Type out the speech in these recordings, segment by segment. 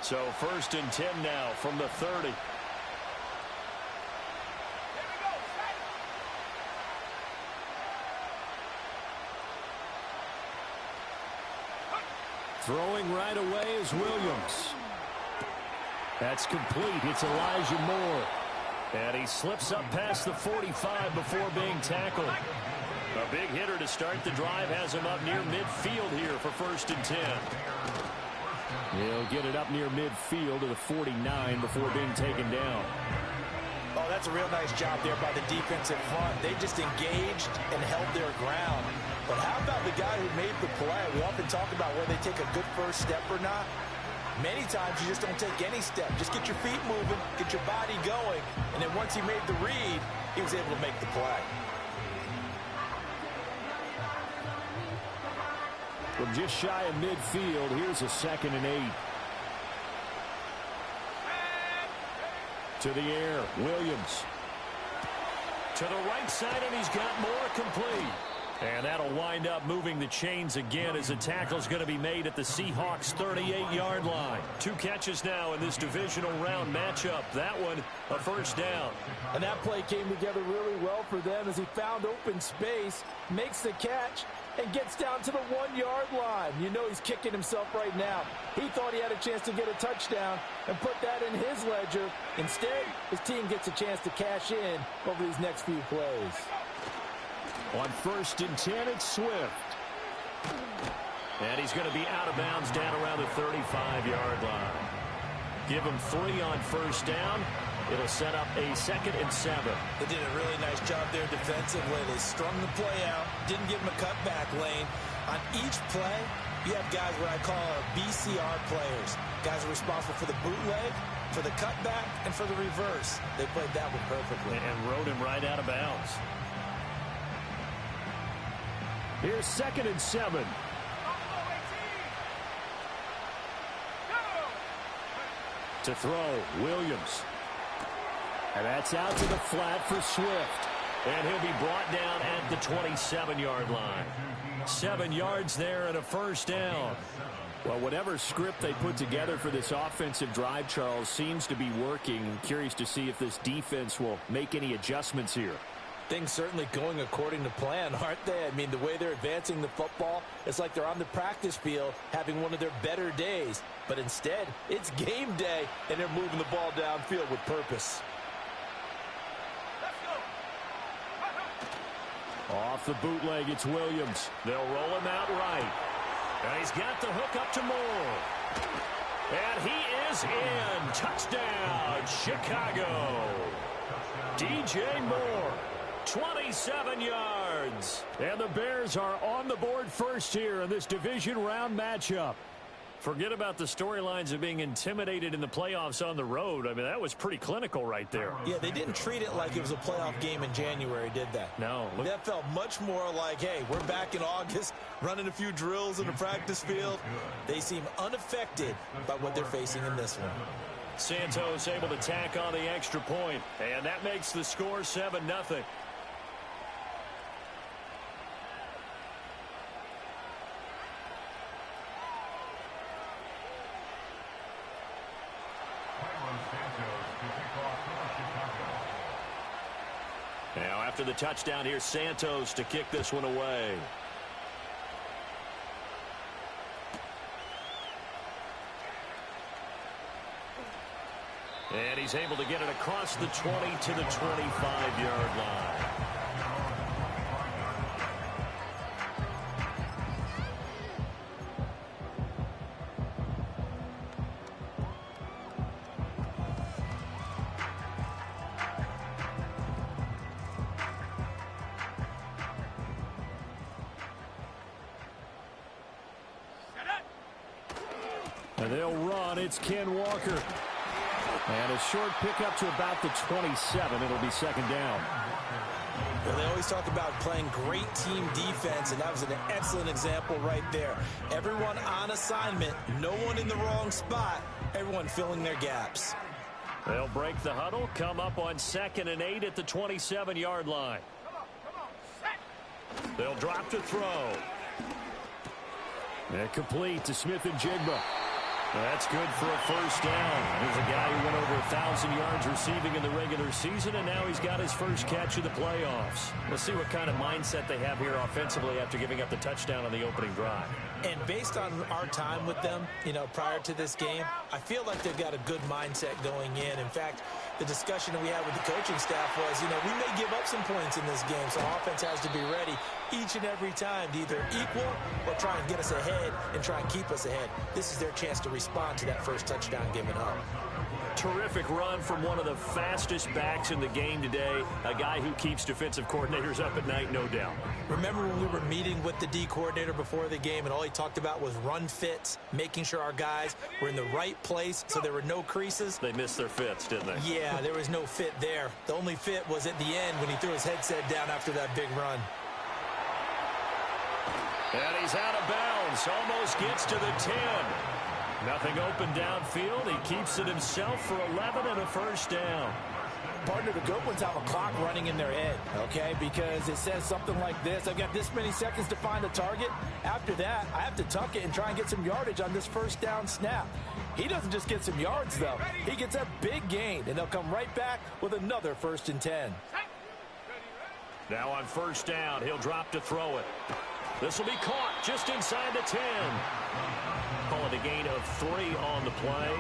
So 1st and 10 now from the 30. Throwing right away is Williams. That's complete. It's Elijah Moore. And he slips up past the 45 before being tackled. A big hitter to start the drive has him up near midfield here for 1st and 10. He'll get it up near midfield to the 49 before being taken down. Oh, that's a real nice job there by the defense in front. They just engaged and held their ground. But how about the guy who made the play? We often talk about whether they take a good first step or not. Many times you just don't take any step. Just get your feet moving, get your body going, and then once he made the read, he was able to make the play. From just shy of midfield, here's a 2nd and 8. To the air, Williams. To the right side, and he's got more complete. And that'll wind up moving the chains again as a tackle's going to be made at the Seahawks' 38-yard line. 2 catches now in this divisional round matchup. That one, a 1st down. And that play came together really well for them as he found open space, makes the catch, and gets down to the 1-yard line. You know he's kicking himself right now. He thought he had a chance to get a touchdown and put that in his ledger. Instead, his team gets a chance to cash in over these next few plays. On 1st and 10, it's Swift. And he's going to be out of bounds down around the 35-yard line. Give him 3 on 1st down. It'll set up a 2nd and 7. They did a really nice job there defensively. They strung the play out, didn't give him a cutback lane. On each play, you have guys what I call BCR players. Guys are responsible for the bootleg, for the cutback, and for the reverse. They played that one perfectly. And rode him right out of bounds. Here's 2nd and 7. To throw, Williams. And that's out to the flat for Swift. And he'll be brought down at the 27-yard line. 7 yards there and a 1st down. Well, whatever script they put together for this offensive drive, Charles, seems to be working. Curious to see if this defense will make any adjustments here. Things certainly going according to plan, aren't they? I mean, the way they're advancing the football, it's like they're on the practice field having one of their better days. But instead, it's game day, and they're moving the ball downfield with purpose. Off the bootleg, it's Williams. They'll roll him out right. And he's got the hook up to Moore. And he is in. Touchdown, Chicago. DJ Moore. 27 yards. And the Bears are on the board first here in this division round matchup. Forget about the storylines of being intimidated in the playoffs on the road. I mean, that was pretty clinical right there. Yeah, they didn't treat it like it was a playoff game in January, did they? No. That felt much more like, hey, we're back in August, running a few drills in the practice field. They seem unaffected by what they're facing in this one. Santos able to tack on the extra point, and that makes the score 7-0. Now after the touchdown, here's Santos to kick this one away. And he's able to get it across the 20 to the 25-yard line. And they'll run. It's Ken Walker. And a short pickup to about the 27. It'll be 2nd down. Well, they always talk about playing great team defense, and that was an excellent example right there. Everyone on assignment, no one in the wrong spot, everyone filling their gaps. They'll break the huddle, come up on 2nd and 8 at the 27-yard line. They'll drop to throw. And complete to Smith and Jigba. That's good for a first down. Here's a guy who went over 1,000 yards receiving in the regular season, and now he's got his first catch of the playoffs. Let's see what kind of mindset they have here offensively after giving up the touchdown on the opening drive. And based on our time with them, prior to this game, I feel like they've got a good mindset going in. In fact, the discussion that we had with the coaching staff was, we may give up some points in this game, so offense has to be ready each and every time to either equal or try and get us ahead and try and keep us ahead. This is their chance to respond to that first touchdown given up. Terrific run from one of the fastest backs in the game today, a guy who keeps defensive coordinators up at night, no doubt. Remember when we were meeting with the D coordinator before the game and all he talked about was run fits, making sure our guys were in the right place so there were no creases? They missed their fits, didn't they? Yeah, there was no fit there. The only fit was at the end when he threw his headset down after that big run. And he's out of bounds, almost gets to the 10. Nothing open downfield. He keeps it himself for 11 and a first down. Partner, the good ones have a clock running in their head, okay? Because it says something like this. I've got this many seconds to find a target. After that, I have to tuck it and try and get some yardage on this first down snap. He doesn't just get some yards, though. He gets a big gain, and they'll come right back with another 1st and 10. Now on first down, he'll drop to throw it. This will be caught just inside the 10. Call it a gain of 3 on the play,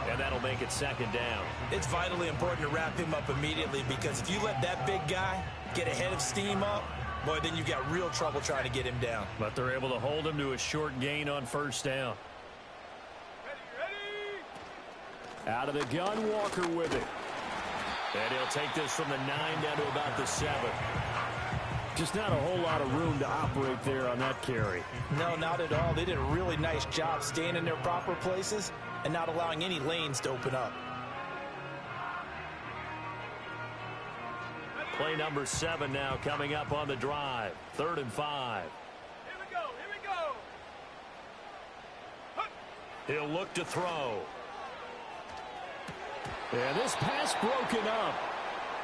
and that'll make it 2nd down. It's vitally important to wrap him up immediately because if you let that big guy get ahead of steam up, boy, then you've got real trouble trying to get him down. But they're able to hold him to a short gain on first down. Out of the gun, Walker with it. And he'll take this from the 9 down to about the 7. Just not a whole lot of room to operate there on that carry. No, not at all. They did a really nice job staying in their proper places and not allowing any lanes to open up. Play number 7 now coming up on the drive. 3rd and 5. Here we go. He'll look to throw. And this pass broken up.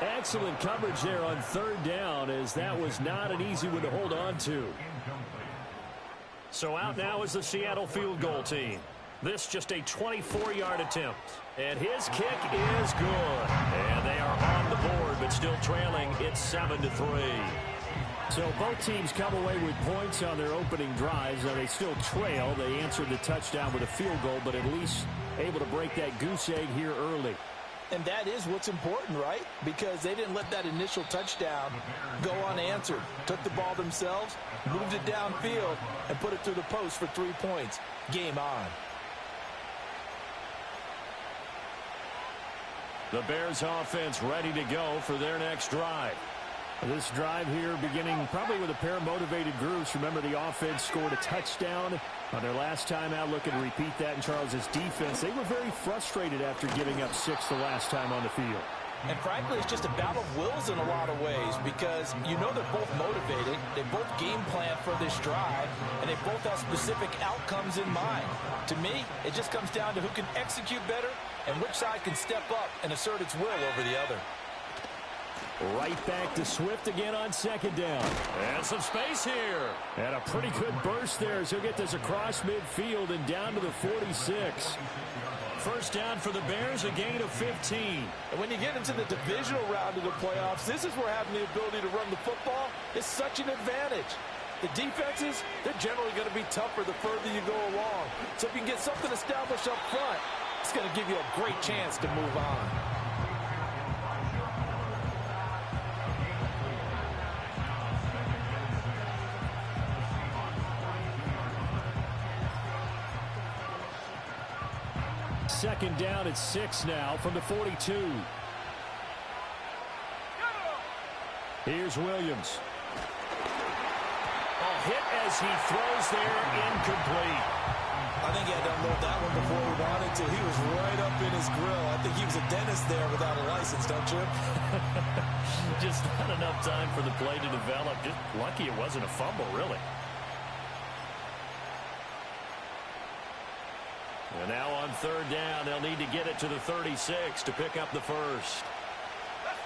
Excellent coverage there on 3rd down, as that was not an easy one to hold on to. So out now is the Seattle field goal team. This just a 24-yard attempt. And his kick is good. And they are on the board, but still trailing. It's 7-3. So both teams come away with points on their opening drives. Now they still trail. They answered the touchdown with a field goal, but at least able to break that goose egg here early. And that is what's important, right? Because they didn't let that initial touchdown go unanswered. Took the ball themselves, moved it downfield, and put it through the post for 3 points. Game on. The Bears offense ready to go for their next drive. This drive here beginning probably with a pair of motivated groups. Remember, the offense scored a touchdown on their last time out. Looking to repeat that in Charles's defense. They were very frustrated after giving up 6 the last time on the field. And frankly, it's just a battle of wills in a lot of ways because they're both motivated. They both game plan for this drive, and they both have specific outcomes in mind. To me, it just comes down to who can execute better and which side can step up and assert its will over the other. Right back to Swift again on 2nd down. And some space here. And a pretty good burst there as he'll get this across midfield and down to the 46. First down for the Bears, a gain of 15. And when you get into the divisional round of the playoffs, this is where having the ability to run the football is such an advantage. The defenses, they're generally going to be tougher the further you go along. So if you can get something established up front, it's going to give you a great chance to move on. Second down at 6 now from the 42. Here's Williams. A hit as he throws there, incomplete. I think he had to unload that one before he wanted to. He was right up in his grill. I think he was a dentist there without a license, don't you? Just not enough time for the play to develop. Just lucky it wasn't a fumble, really. And now on 3rd down, they'll need to get it to the 36 to pick up the first. Let's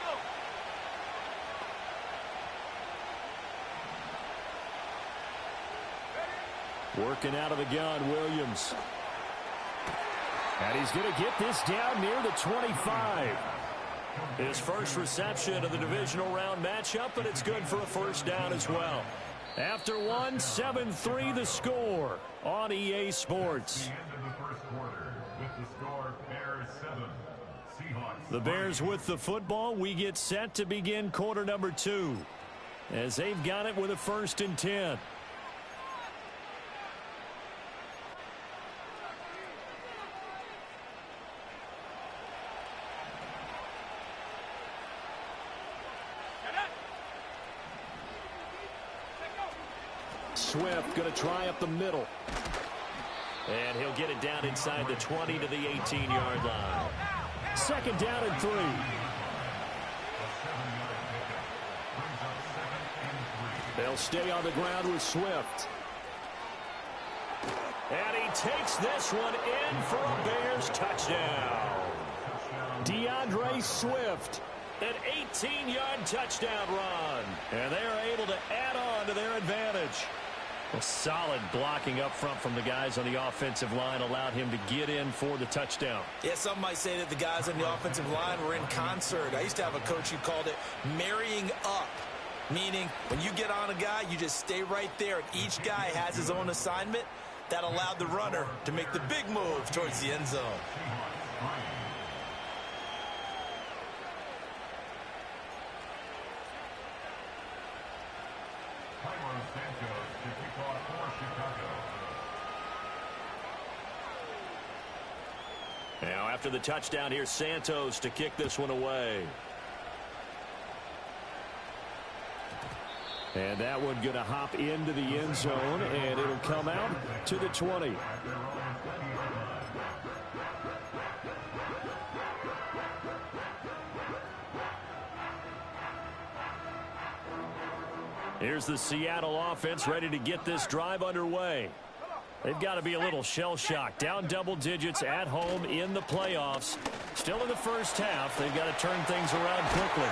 go. Working out of the gun, Williams. And he's going to get this down near the 25. His first reception of the divisional round matchup, but it's good for a first down as well. After one, 7-3 the score on EA Sports. The Bears with the football. We get set to begin quarter number 2 as they've got it with a 1st and 10. Swift going to try up the middle. And he'll get it down inside the 20 to the 18-yard line. 2nd down and 3. They'll stay on the ground with Swift. And he takes this one in for a Bears touchdown. DeAndre Swift, an 18-yard touchdown run. And they are able to add on to their advantage. A solid blocking up front from the guys on the offensive line allowed him to get in for the touchdown. Yeah, some might say that the guys on the offensive line were in concert. I used to have a coach who called it marrying up, meaning when you get on a guy, you just stay right there, and each guy has his own assignment. That allowed the runner to make the big move towards the end zone. Now after the touchdown, here's Santos to kick this one away. And that one going to hop into the end zone, and it'll come out to the 20. Here's the Seattle offense ready to get this drive underway. They've got to be a little shell-shocked. Down double digits at home in the playoffs. Still in the first half. They've got to turn things around quickly.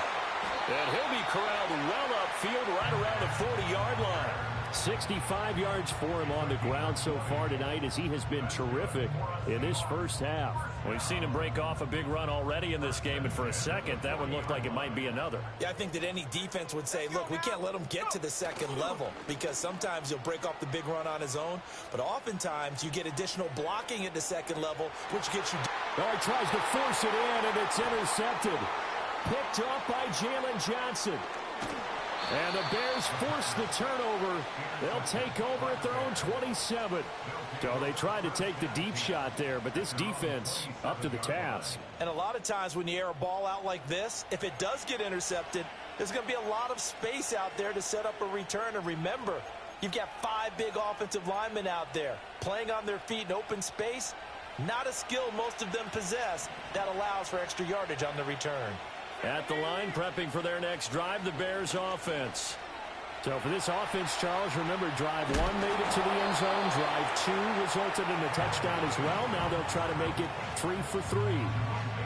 And he'll be corralled well upfield right around the 40-yard line. 65 yards for him on the ground so far tonight as he has been terrific in this first half. We've seen him break off a big run already in this game, and for a second, that one looked like it might be another. Yeah, I think that any defense would say, look, we can't let him get to the second level because sometimes he'll break off the big run on his own, but oftentimes you get additional blocking at the second level, which gets you... Oh, he tries to force it in, and it's intercepted. Picked up by Jalen Johnson. And the Bears force the turnover. They'll take over at their own 27. So they tried to take the deep shot there, but this defense up to the task. And a lot of times when you air a ball out like this, if it does get intercepted, there's going to be a lot of space out there to set up a return. And remember, you've got 5 big offensive linemen out there playing on their feet in open space. Not a skill most of them possess that allows for extra yardage on the return. At the line, prepping for their next drive, the Bears offense. So for this offense, Charles, remember, drive 1 made it to the end zone. Drive 2 resulted in a touchdown as well. Now they'll try to make it 3 for 3.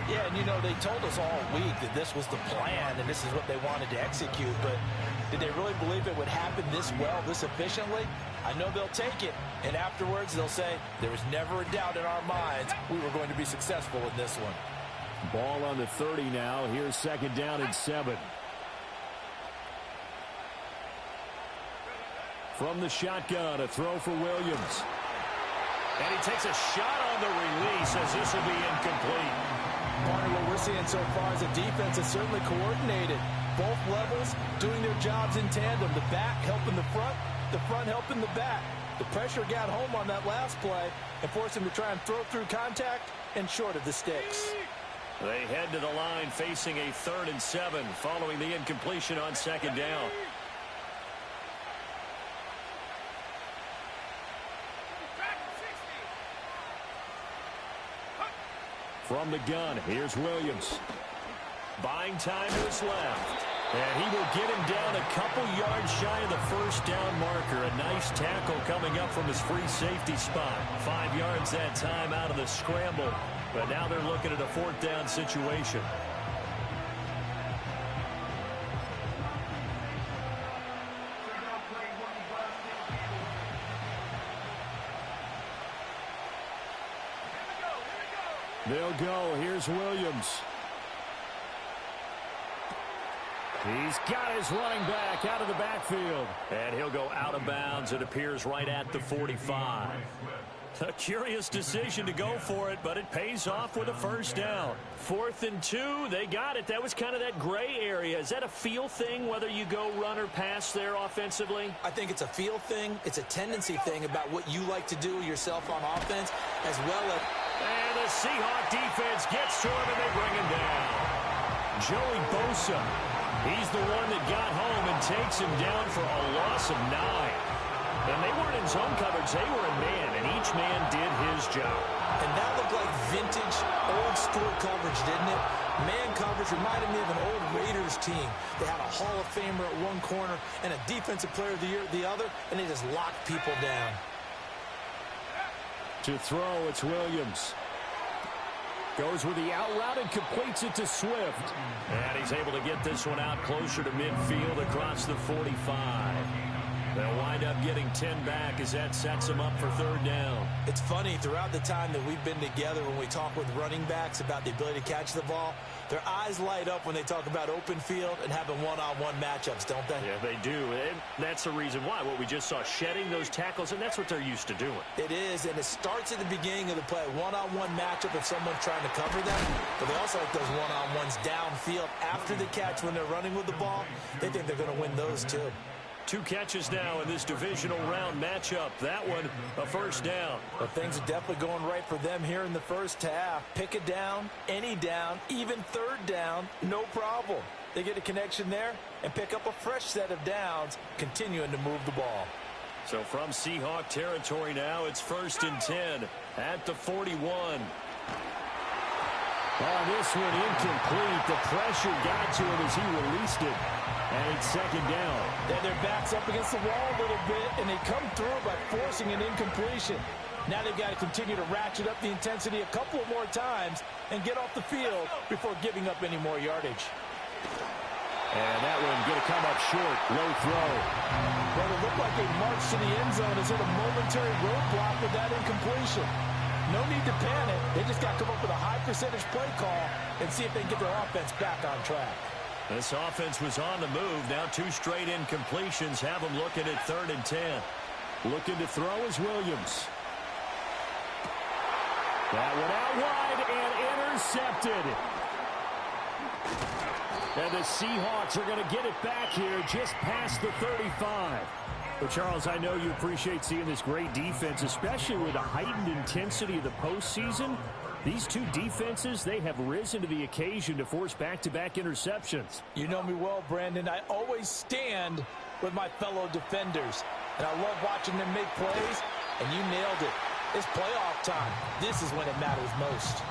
Yeah, and you know, they told us all week that this was the plan and this is what they wanted to execute. But did they really believe it would happen this well, this efficiently? I know they'll take it, and afterwards they'll say, there was never a doubt in our minds we were going to be successful in this one. Ball on the 30 now. Here's 2nd down and 7. From the shotgun, a throw for Williams. And he takes a shot on the release as this will be incomplete. Partner, what we're seeing so far is a defense that's certainly coordinated. Both levels doing their jobs in tandem. The back helping the front helping the back. The pressure got home on that last play and forced him to try and throw through contact and short of the sticks. They head to the line facing a 3rd and 7 following the incompletion on 2nd down. From the gun, here's Williams. Buying time to his left. And he will get him down a couple yards shy of the first down marker. A nice tackle coming up from his free safety spot. 5 yards that time out of the scramble. But now they're looking at a 4th down situation. They'll go. Here's Williams. He's got his running back out of the backfield. And he'll go out of bounds. It appears right at the 45. A curious decision to go for it, but it pays off with a first down. 4th and 2, they got it. That was kind of that gray area. Is that a feel thing, whether you go run or pass there offensively? I think it's a feel thing. It's a tendency thing about what you like to do yourself on offense, as well as... And the Seahawk defense gets to him, and they bring him down. Joey Bosa, he's the one that got home and takes him down for a loss of 9. And they weren't in zone coverage. They were in man, and each man did his job. And that looked like vintage, old-school coverage, didn't it? Man coverage reminded me of an old Raiders team. They had a Hall of Famer at one corner and a Defensive Player of the Year at the other, and they just locked people down. To throw, it's Williams. Goes with the out route and completes it to Swift. And he's able to get this one out closer to midfield across the 45. They'll wind up getting 10 back as that sets them up for 3rd down. It's funny, throughout the time that we've been together, when we talk with running backs about the ability to catch the ball, their eyes light up when they talk about open field and having one-on-one matchups, don't they? Yeah, they do. And that's the reason why. What we just saw, shedding those tackles, and that's what they're used to doing. It is, and it starts at the beginning of the play. One-on-one matchup if someone's trying to cover them, but they also like those one-on-ones downfield after the catch when they're running with the ball. They think they're going to win those, too. 2 catches now in this divisional round matchup. That one, a first down. But things are definitely going right for them here in the first half. Pick a down, any down, even 3rd down, no problem. They get a connection there and pick up a fresh set of downs, continuing to move the ball. So from Seahawk territory now, it's 1st and 10 at the 41. Oh, this one incomplete. The pressure got to him as he released it. And it's 2nd down. Then their back's up against the wall a little bit, and they come through by forcing an incompletion. Now they've got to continue to ratchet up the intensity a couple of more times and get off the field before giving up any more yardage. And that one going to come up short. Low throw. Well, it looked like a march to the end zone is hit a momentary roadblock with that incompletion. No need to panic. They just got to come up with a high percentage play call and see if they can get their offense back on track. This offense was on the move. Now 2 straight incompletions have them looking at 3rd and 10. Looking to throw is Williams. That one out wide and intercepted. And the Seahawks are going to get it back here just past the 35. Well, Charles, I know you appreciate seeing this great defense, especially with the heightened intensity of the postseason. These 2 defenses, they have risen to the occasion to force back-to-back interceptions. You know me well, Brandon. I always stand with my fellow defenders. And I love watching them make plays, and you nailed it. It's playoff time. This is when it matters most.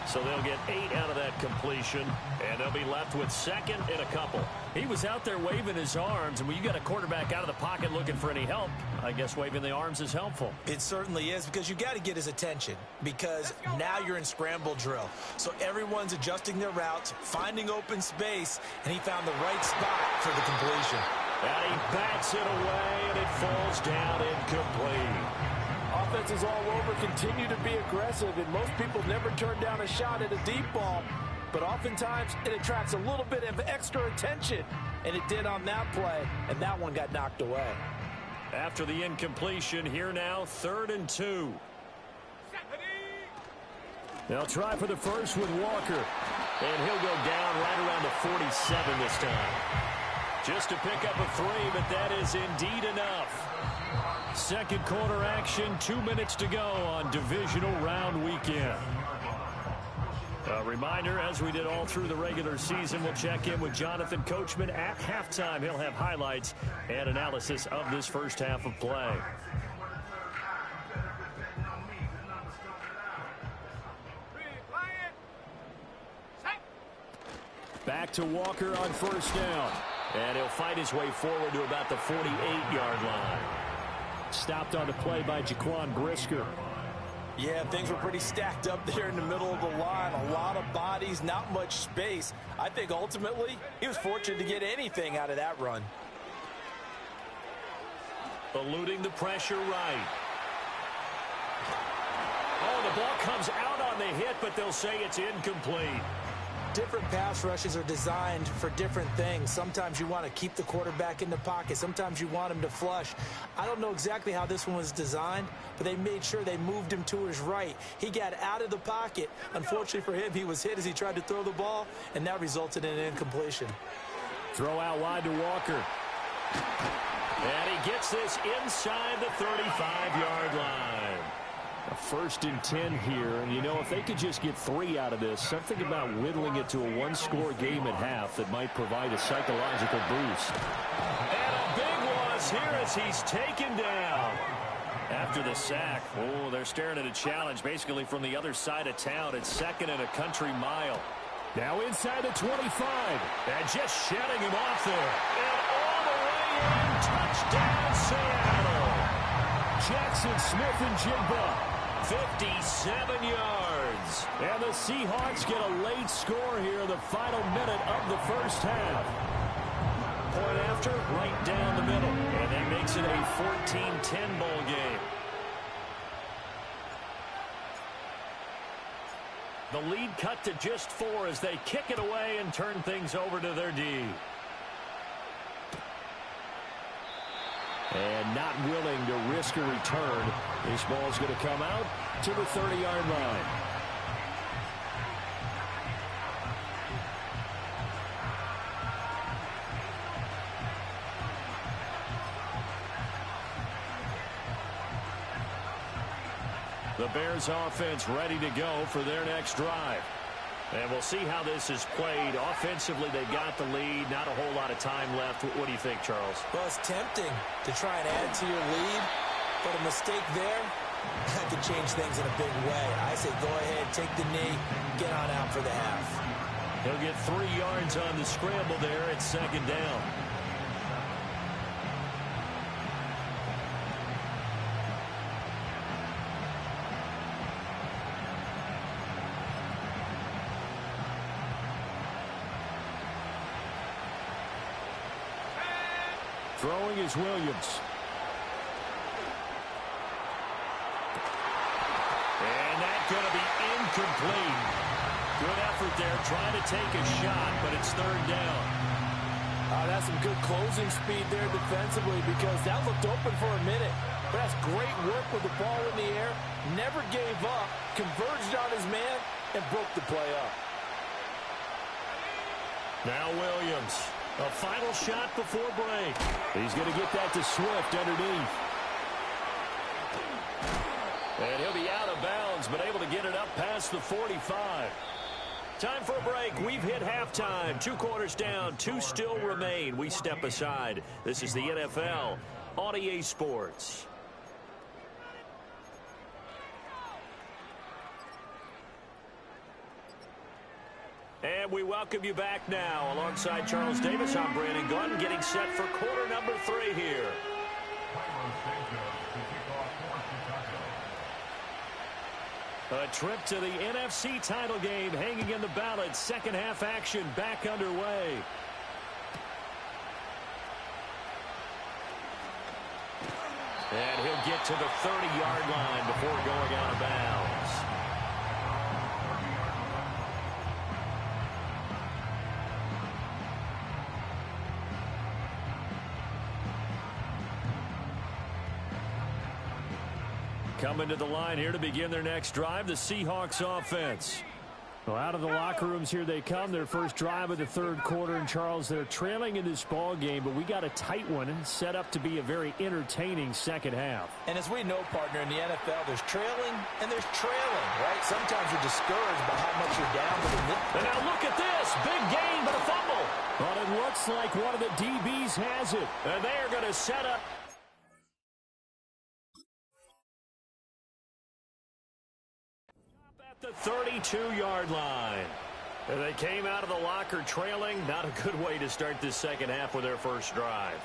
So they'll get 8 out of that completion, and they'll be left with 2nd and a couple. He was out there waving his arms, and when you got a quarterback out of the pocket looking for any help, I guess waving the arms is helpful. It certainly is, because you got to get his attention, because now you're in scramble drill. So everyone's adjusting their routes, finding open space, and he found the right spot for the completion. And he bats it away, and it falls down incomplete. Offenses all over continue to be aggressive, and most people never turn down a shot at a deep ball. But oftentimes, it attracts a little bit of extra attention, and it did on that play, and that one got knocked away. After the incompletion, here now, 3rd and 2. They'll try for the first with Walker, and he'll go down right around the 47 this time. Just to pick up a 3, but that is indeed enough. 2nd quarter action, 2 minutes to go on divisional round weekend. A reminder, as we did all through the regular season, we'll check in with Jonathan Coachman at halftime. He'll have highlights and analysis of this first half of play. Back to Walker on 1st down. And he'll fight his way forward to about the 48-yard line. Stopped on the play by Jaquan Brisker. Yeah, things were pretty stacked up there in the middle of the line. A lot of bodies, not much space. I think ultimately he was fortunate to get anything out of that run. Eluding the pressure right. Oh, the ball comes out on on the hit, but they'll say it's incomplete. Different pass rushes are designed for different things. Sometimes you want to keep the quarterback in the pocket. Sometimes you want him to flush. I don't know exactly how this one was designed, but they made sure they moved him to his right. He got out of the pocket. Unfortunately for him, he was hit as he tried to throw the ball, and that resulted in an incompletion. Throw out wide to Walker. And he gets this inside the 35-yard line. A 1st and 10 here, and you know, if they could just get 3 out of this, something about whittling it to a one-score game at half that might provide a psychological boost. And a big loss here as he's taken down. After the sack, oh, they're staring at a challenge basically from the other side of town. It's 2nd and a country mile. Now inside the 25, and just shedding him off there. And all the way in, touchdown Seattle. Jackson Smith and Jigba. 57 yards. And the Seahawks get a late score here in the final minute of the first half. Point after, right down the middle. And that makes it a 14-10 ball game. The lead cut to just 4 as they kick it away and turn things over to their D. And not willing to risk a return. This ball's going to come out to the 30-yard line. The Bears offense ready to go for their next drive. And we'll see how this is played. Offensively, they got the lead. Not a whole lot of time left. What do you think, Charles? Well, it's tempting to try and add to your lead, but a mistake there, that could change things in a big way. I say go ahead, take the knee, get on out for the half. He'll get 3 yards on the scramble there. It's 2nd down. Throwing is Williams. And that's going to be incomplete. Good effort there, trying to take a shot, but it's 3rd down. That's some good closing speed there defensively because that looked open for a minute. But that's great work with the ball in the air. Never gave up, converged on his man, and broke the play up. Now Williams. A final shot before break. He's going to get that to Swift underneath. And he'll be out of bounds, but able to get it up past the 45. Time for a break. We've hit halftime. 2 quarters down. 2 still remain. We step aside. This is the NFL on EA Sports. And we welcome you back now. Alongside Charles Davis, I'm Brandon Gunn, getting set for quarter number 3 here. A trip to the NFC title game hanging in the balance. Second half action back underway. And he'll get to the 30-yard line before going out of bounds. Coming to the line here to begin their next drive, the Seahawks offense. Well, out of the locker rooms here they come. Their first drive of the 3rd quarter. And, Charles, they're trailing in this ball game, but we got a tight one and set up to be a very entertaining second half. And as we know, partner, in the NFL, there's trailing and there's trailing, right? Sometimes you're discouraged by how much you're down. And now look at this. Big gain, but a fumble. Well, it looks like one of the DBs has it. And they are going to set up. The 32-yard line. And they came out of the locker trailing. Not a good way to start this second half with their first drive.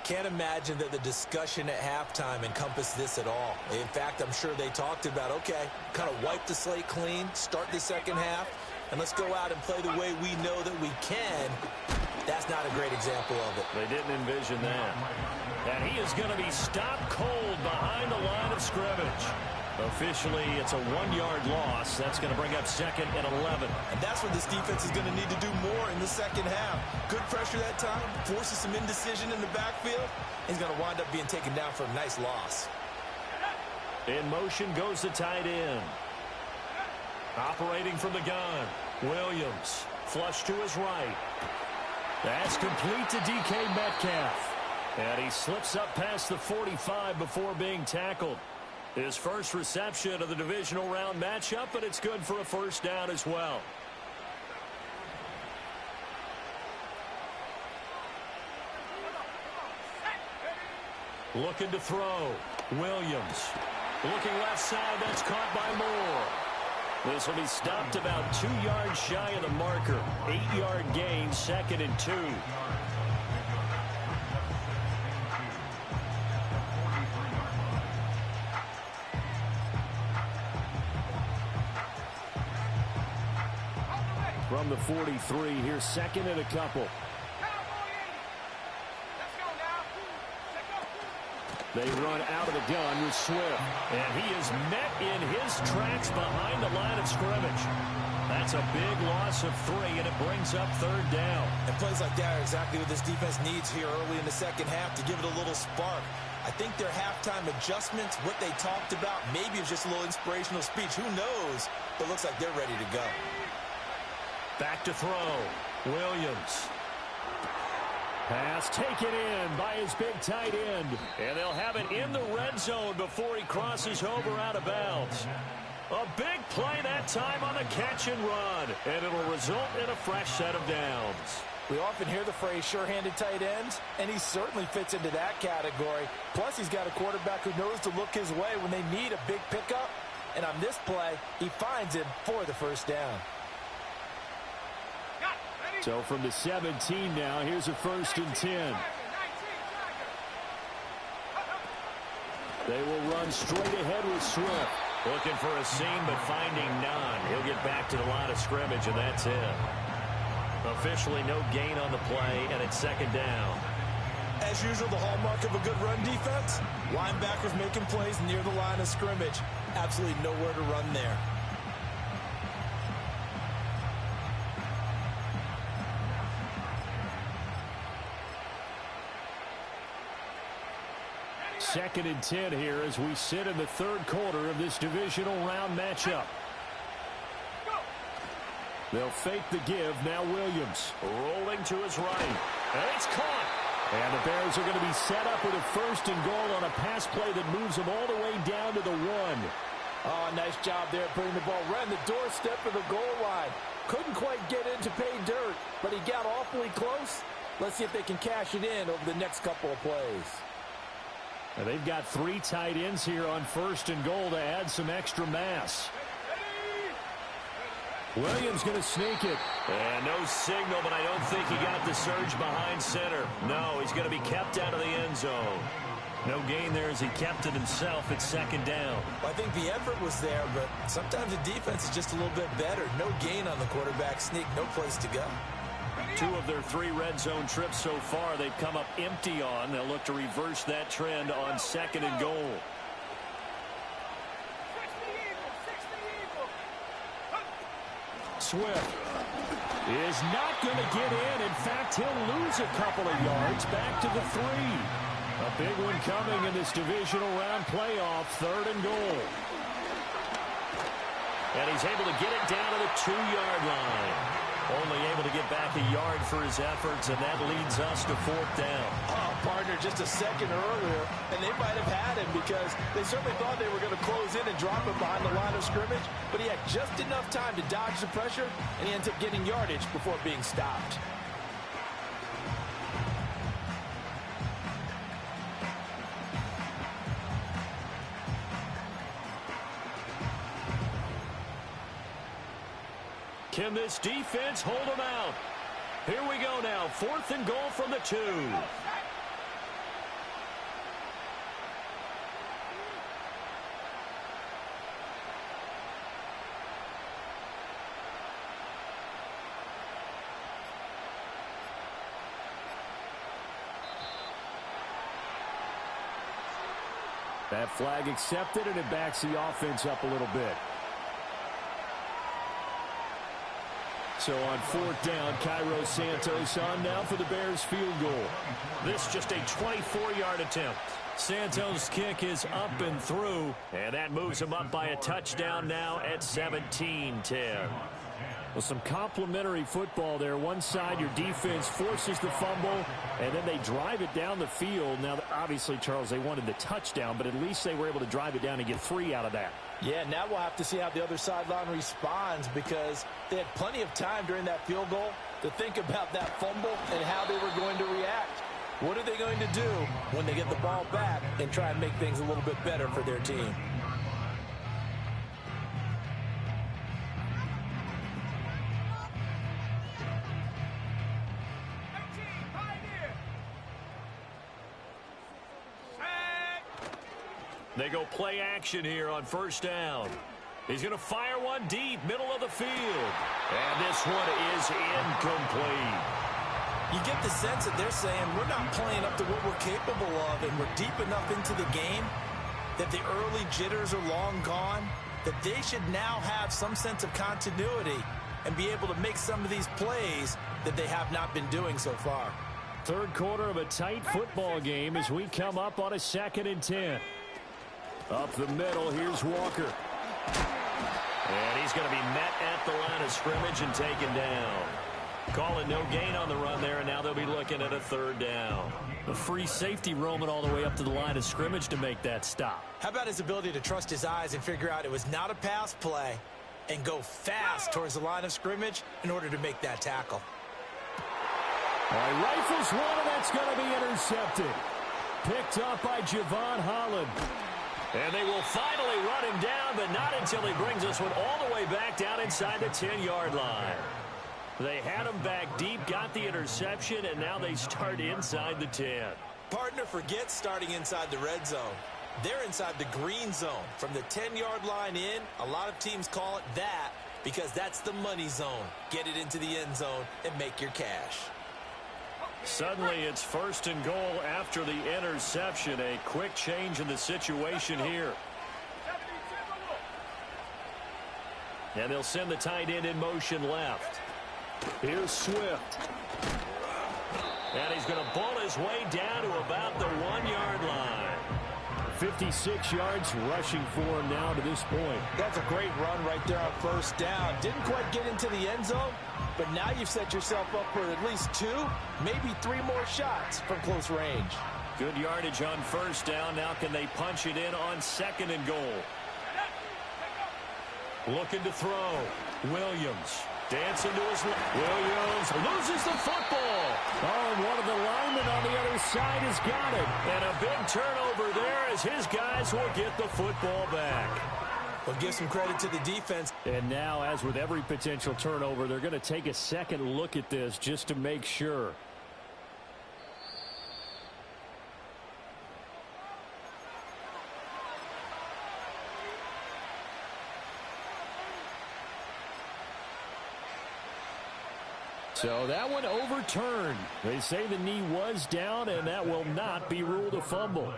Can't imagine that the discussion at halftime encompassed this at all. In fact, I'm sure they talked about, okay, kind of wipe the slate clean, start the second half, and let's go out and play the way we know that we can. That's not a great example of it. They didn't envision that. And he is going to be stopped cold behind the line of scrimmage. Officially, it's a 1-yard loss. That's going to bring up 2nd and 11. And that's what this defense is going to need to do more in the second half. Good pressure that time, forces some indecision in the backfield. He's going to wind up being taken down for a nice loss. In motion goes the tight end. Operating from the gun, Williams. Flush to his right. That's complete to DK Metcalf. And he slips up past the 45 before being tackled. His first reception of the divisional round matchup, and it's good for a first down as well. Looking to throw. Williams. Looking left side. That's caught by Moore. This will be stopped about 2 yards shy of the marker. 8-yard gain, 2nd and 2. From the 43, here's 2nd and a couple. They run out of the gun with Swift. And he is met in his tracks behind the line of scrimmage. That's a big loss of 3, and it brings up 3rd down. And plays like that are exactly what this defense needs here early in the second half to give it a little spark. I think their halftime adjustments, what they talked about, maybe it's just a little inspirational speech. Who knows? But it looks like they're ready to go. Back to throw. Williams. Pass taken in by his big tight end. And they'll have it in the red zone before he crosses over out of bounds. A big play that time on the catch and run. And it'll result in a fresh set of downs. We often hear the phrase sure-handed tight ends, and he certainly fits into that category. Plus, he's got a quarterback who knows to look his way when they need a big pickup. And on this play, he finds him for the first down. So from the 17 now, here's a 1st and 10. They will run straight ahead with Swift. Looking for a seam, but finding none. He'll get back to the line of scrimmage, and that's it. Officially no gain on the play, and it's 2nd down. As usual, the hallmark of a good run defense, linebackers making plays near the line of scrimmage. Absolutely nowhere to run there. 2nd and 10 here as we sit in the 3rd quarter of this divisional round matchup. They'll fake the give. Now Williams rolling to his right. And it's caught. And the Bears are going to be set up with a 1st and goal on a pass play that moves them all the way down to the 1. Oh, nice job there putting the ball right on the doorstep of the goal line. Couldn't quite get in to pay dirt, but he got awfully close. Let's see if they can cash it in over the next couple of plays. And they've got 3 tight ends here on 1st and goal to add some extra mass. Williams going to sneak it. And no signal, but I don't think he got the surge behind center. No, he's going to be kept out of the end zone. No gain there as he kept it himself at 2nd down. Well, I think the effort was there, but sometimes the defense is just a little bit better. No gain on the quarterback sneak, no place to go. 2 of their 3 red zone trips so far they've come up empty on. They'll look to reverse that trend on 2nd and goal. Swift is not going to get in. In fact, he'll lose a couple of yards back to the 3. A big one coming in this divisional round playoff, 3rd and goal. And he's able to get it down to the 2-yard line. Only able to get back a yard for his efforts, and that leads us to 4th down. Oh, partner, just a second earlier, and they might have had him because they certainly thought they were going to close in and drop him behind the line of scrimmage, but he had just enough time to dodge the pressure, and he ends up getting yardage before being stopped. Can this defense hold them out? Here we go now. 4th and goal from the 2. That flag accepted, and it backs the offense up a little bit. So on fourth down, Cairo Santos on now for the Bears field goal. This just a 24-yard attempt. Santos' kick is up and through, and that moves him up by a touchdown now at 17-10. Well, some complimentary football there. One side, your defense forces the fumble, and then they drive it down the field. Now, obviously, Charles, they wanted the touchdown, but at least they were able to drive it down and get 3 out of that. Yeah, now we'll have to see how the other sideline responds, because they had plenty of time during that field goal to think about that fumble and how they were going to react. What are they going to do when they get the ball back and try and make things a little bit better for their team? They go play action here on first down. He's going to fire one deep, middle of the field. And this one is incomplete. You get the sense that they're saying we're not playing up to what we're capable of, and we're deep enough into the game that the early jitters are long gone, that they should now have some sense of continuity and be able to make some of these plays that they have not been doing so far. Third quarter of a tight football game as we come up on a 2nd and 10. Up the middle, here's Walker. And he's going to be met at the line of scrimmage and taken down. Calling no gain on the run there, and now they'll be looking at a 3rd down. A free safety roaming all the way up to the line of scrimmage to make that stop. How about his ability to trust his eyes and figure out it was not a pass play and go fast towards the line of scrimmage in order to make that tackle? All right, rifles one, and that's going to be intercepted. Picked up by Javon Holland. And they will finally run him down, but not until he brings this one all the way back down inside the 10-yard line. They had him back deep, got the interception, and now they start inside the 10. Partner forgets starting inside the red zone. They're inside the green zone. From the 10-yard line in, a lot of teams call it that because that's the money zone. Get it into the end zone and make your cash. Suddenly it's 1st and goal after the interception. A quick change in the situation here. And they'll send the tight end in motion left. Here's Swift. And he's going to ball his way down to about the 1-yard line. 56 yards rushing for him now to this point. That's a great run right there on 1st down. Didn't quite get into the end zone, but now you've set yourself up for at least 2, maybe 3 more shots from close range. Good yardage on 1st down. Now can they punch it in on 2nd and goal? Looking to throw. Williams. Dancing to his left. Williams loses the football. Oh, and one of the linemen on the other side has got it. And a big turnover there as his guys will get the football back. Well, give some credit to the defense. And now, as with every potential turnover, they're going to take a second look at this just to make sure. So that one overturned. They say the knee was down, and that will not be ruled a fumble.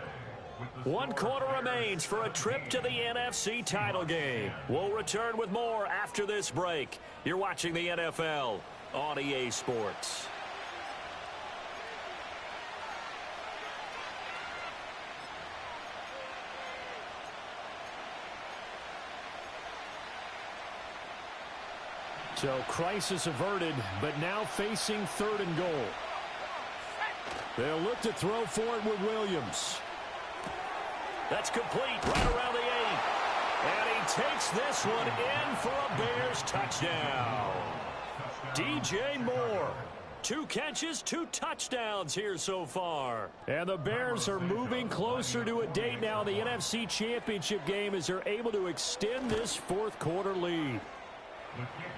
1 quarter remains for a trip to the NFC title game. We'll return with more after this break. You're watching the NFL on EA Sports. So crisis averted, but now facing 3rd and goal. They'll look to throw for it with Williams. That's complete right around the 8. And he takes this one in for a Bears touchdown. DJ Moore. 2 catches, 2 touchdowns here so far. And the Bears are moving closer to a date now in the NFC Championship game as they're able to extend this 4th quarter lead.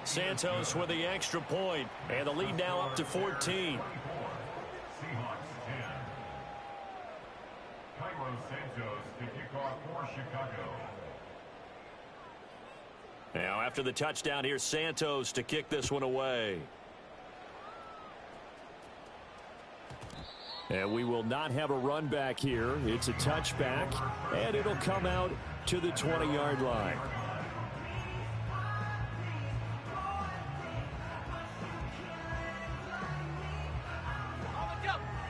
Santos with the extra point, and the lead now up to 14. Now after the touchdown, here's Santos to kick this one away. And we will not have a run back here. It's a touchback, and it'll come out to the 20-yard line.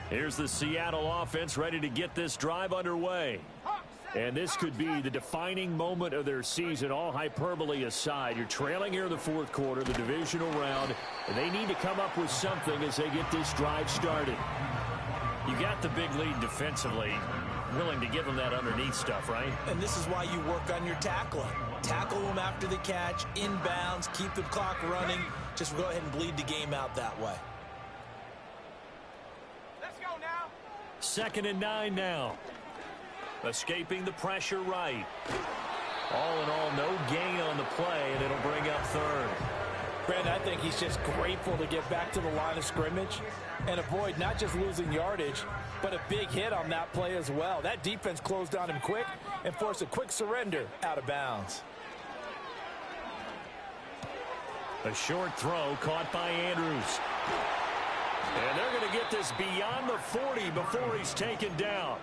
Here's the Seattle offense ready to get this drive underway. And this could be the defining moment of their season, all hyperbole aside. You're trailing here in the fourth quarter, the divisional round, and they need to come up with something as they get this drive started. You got the big lead defensively, willing to give them that underneath stuff, right? And this is why you work on your tackling. Tackle them after the catch, inbounds, keep the clock running. Just go ahead and bleed the game out that way. Let's go now. 2nd and 9 now. Escaping the pressure right. All in all, no gain on the play, and it'll bring up 3rd. Brandon, I think he's just grateful to get back to the line of scrimmage and avoid not just losing yardage, but a big hit on that play as well. That defense closed on him quick and forced a quick surrender out of bounds. A short throw caught by Andrews. And they're going to get this beyond the 40 before he's taken down.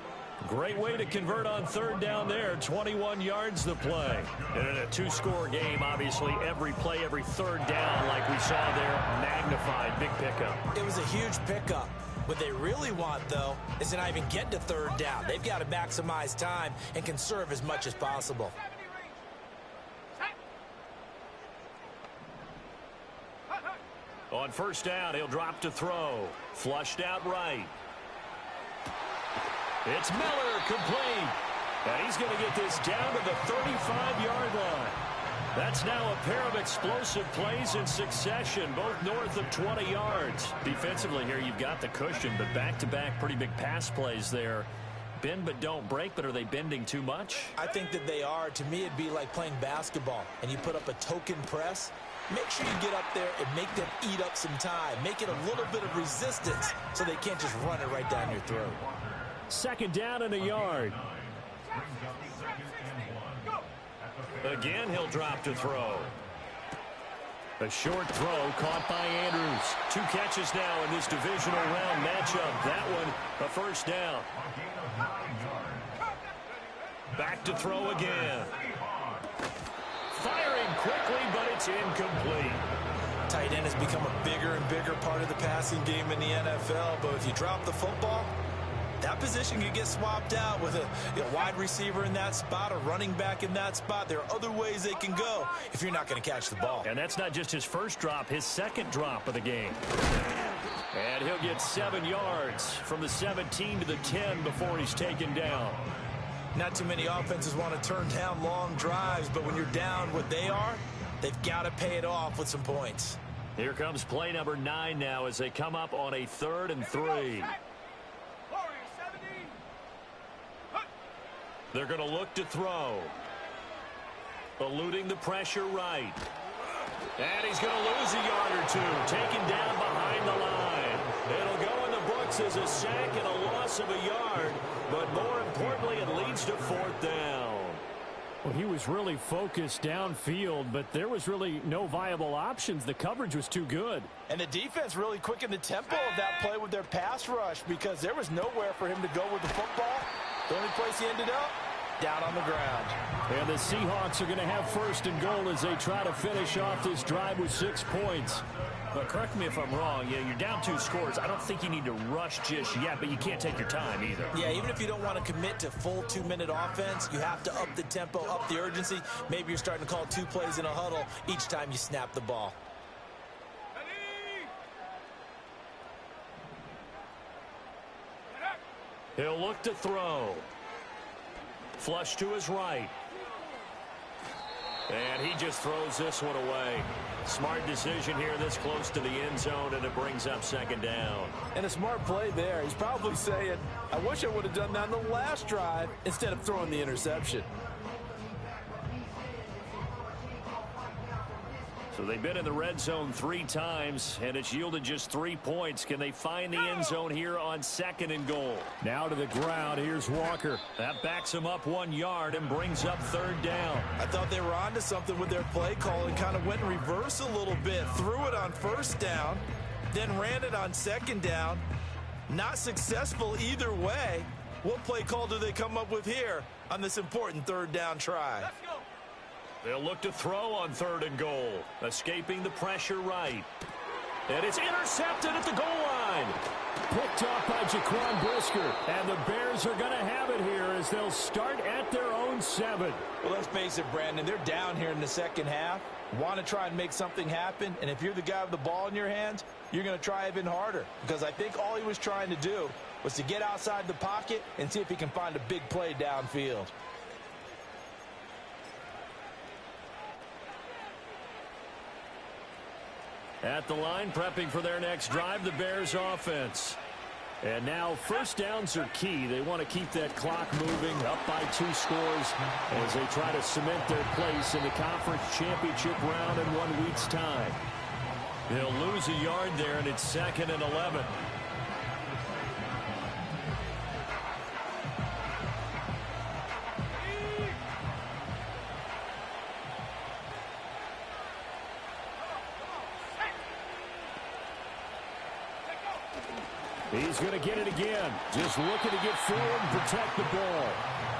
Great way to convert on 3rd down there. 21 yards the play. And in a 2-score game, obviously, every play, every 3rd down, like we saw there, magnified. Big pickup. It was a huge pickup. What they really want, though, is to not even get to 3rd down. They've got to maximize time and conserve as much as possible. On 1st down, he'll drop to throw. Flushed out right. It's Miller, complete. And he's going to get this down to the 35-yard line. That's now a pair of explosive plays in succession, both north of 20 yards. Defensively here, you've got the cushion, but back-to-back pretty big pass plays there. Bend but don't break, but are they bending too much? I think that they are. To me, it'd be like playing basketball, and you put up a token press. Make sure you get up there and make them eat up some time. Make it a little bit of resistance so they can't just run it right down your throat. 2nd down and a yard. Again, he'll drop to throw. A short throw caught by Andrews. 2 catches now in this divisional round matchup. That one, a 1st down. Back to throw again. Firing quickly, but it's incomplete. Tight end has become a bigger and bigger part of the passing game in the NFL, but if you drop the football, that position can get swapped out with a wide receiver in that spot, a running back in that spot. There are other ways they can go if you're not going to catch the ball. And that's not just his 1st drop, his 2nd drop of the game. And he'll get 7 yards from the 17 to the 10 before he's taken down. Not too many offenses want to turn down long drives, but when you're down what they are, they've got to pay it off with some points. Here comes play number 9 now as they come up on a 3rd and 3. They're going to look to throw. Eluding the pressure right. And he's going to lose a yard or 2. Taken down behind the line. It'll go in the books as a sack and a loss of a yard. But more importantly, it leads to 4th down. Well, he was really focused downfield, but there was really no viable options. The coverage was too good. And the defense really quickened the tempo of that play with their pass rush because there was nowhere for him to go with the football. The only place he ended up, down on the ground. And the Seahawks are going to have 1st and goal as they try to finish off this drive with 6 points. But correct me if I'm wrong. Yeah, you're down 2 scores. I don't think you need to rush just yet, but you can't take your time either. Yeah, even if you don't want to commit to full 2-minute offense, you have to up the tempo, up the urgency. Maybe you're starting to call 2 plays in a huddle each time you snap the ball. He'll look to throw. Flush to his right. And he just throws this one away. Smart decision here this close to the end zone, and it brings up 2nd down. And a smart play there. He's probably saying, I wish I would have done that on the last drive instead of throwing the interception. So they've been in the red zone 3 times, and it's yielded just 3 points. Can they find the end zone here on 2nd and goal? Now to the ground. Here's Walker. That backs him up 1 yard and brings up 3rd down. I thought they were onto something with their play call and kind of went in reverse a little bit. Threw it on 1st down, then ran it on 2nd down. Not successful either way. What play call do they come up with here on this important third down try? Let's go. They'll look to throw on 3rd and goal. Escaping the pressure right. And it's intercepted at the goal line. Picked off by Jaquan Brisker. And the Bears are going to have it here as they'll start at their own 7. Well, let's face it, Brandon. They're down here in the second half. Want to try and make something happen. And if you're the guy with the ball in your hands, you're going to try even harder. Because I think all he was trying to do was to get outside the pocket and see if he can find a big play downfield. At the line, prepping for their next drive, the Bears offense. And now first downs are key. They want to keep that clock moving, up by 2 scores as they try to cement their place in the conference championship round in 1 week's time. They'll lose a yard there, and it's 2nd and 11. He's going to get it again. Just looking to get forward and protect the ball.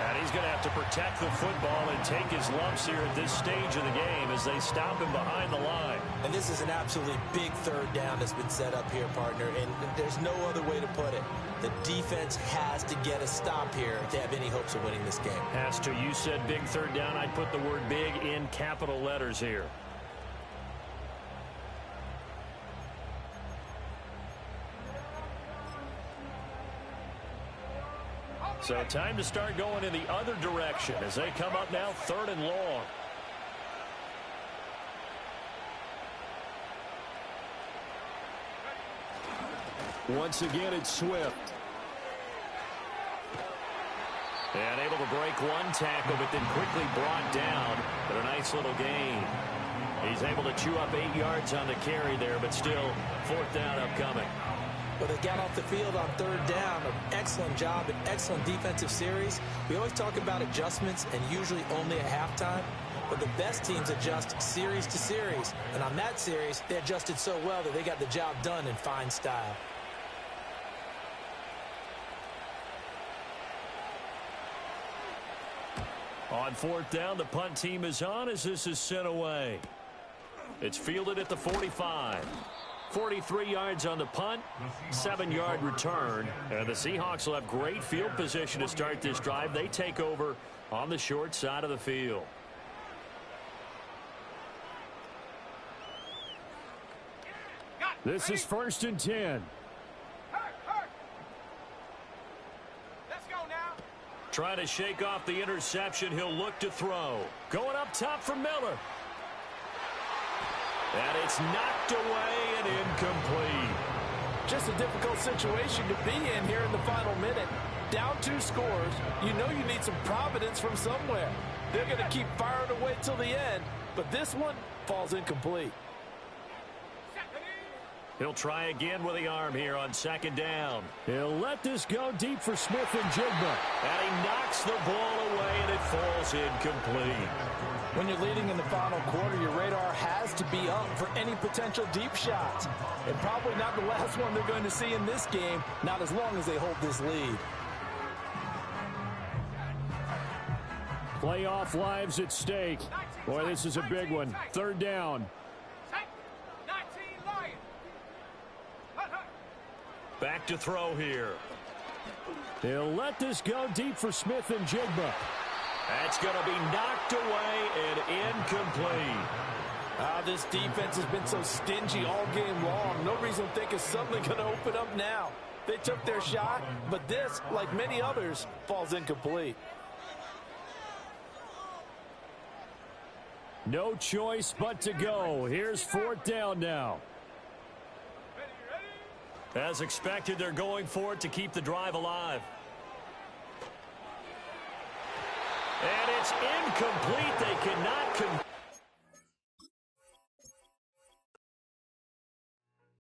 And he's going to have to protect the football and take his lumps here at this stage of the game as they stop him behind the line. And this is an absolutely big third down that's been set up here, partner. And there's no other way to put it. The defense has to get a stop here if they have any hopes of winning this game. Has to. You said big third down. I'd put the word big in capital letters here. So time to start going in the other direction as they come up now 3rd and long. Once again, it's Swift. And able to break one tackle, but then quickly brought down. But a nice little gain. He's able to chew up 8 yards on the carry there, but still 4th down upcoming. Well, they got off the field on 3rd down. An excellent job, an excellent defensive series. We always talk about adjustments and usually only at halftime. But the best teams adjust series to series. And on that series, they adjusted so well that they got the job done in fine style. On 4th down, the punt team is on as this is sent away. It's fielded at the 45. 43 yards on the punt, 7-yard return. And the Seahawks will have great field position to start this drive. They take over on the short side of the field. This is 1st and 10. Let's go now. Trying to shake off the interception. He'll look to throw. Going up top for Miller. And it's knocked away and incomplete. Just a difficult situation to be in here in the final minute. Down 2 scores. You know you need some providence from somewhere. They're going to keep firing away till the end, but this one falls incomplete. He'll try again with the arm here on 2nd down. He'll let this go deep for Smith and Jigba. And he knocks the ball away, and it falls incomplete. When you're leading in the final quarter, your radar has to be up for any potential deep shots. And probably not the last one they're going to see in this game, not as long as they hold this lead. Playoff lives at stake. Boy, this is a big one. 3rd down. 19 Lions. Back to throw here. He'll let this go deep for Smith and Jigba. That's going to be knocked away and incomplete. This defense has been so stingy all game long. No reason to think it's suddenly going to open up now. They took their shot, but this, like many others, falls incomplete. No choice but to go. Here's 4th down now. As expected, they're going for it to keep the drive alive. And it's incomplete. They cannot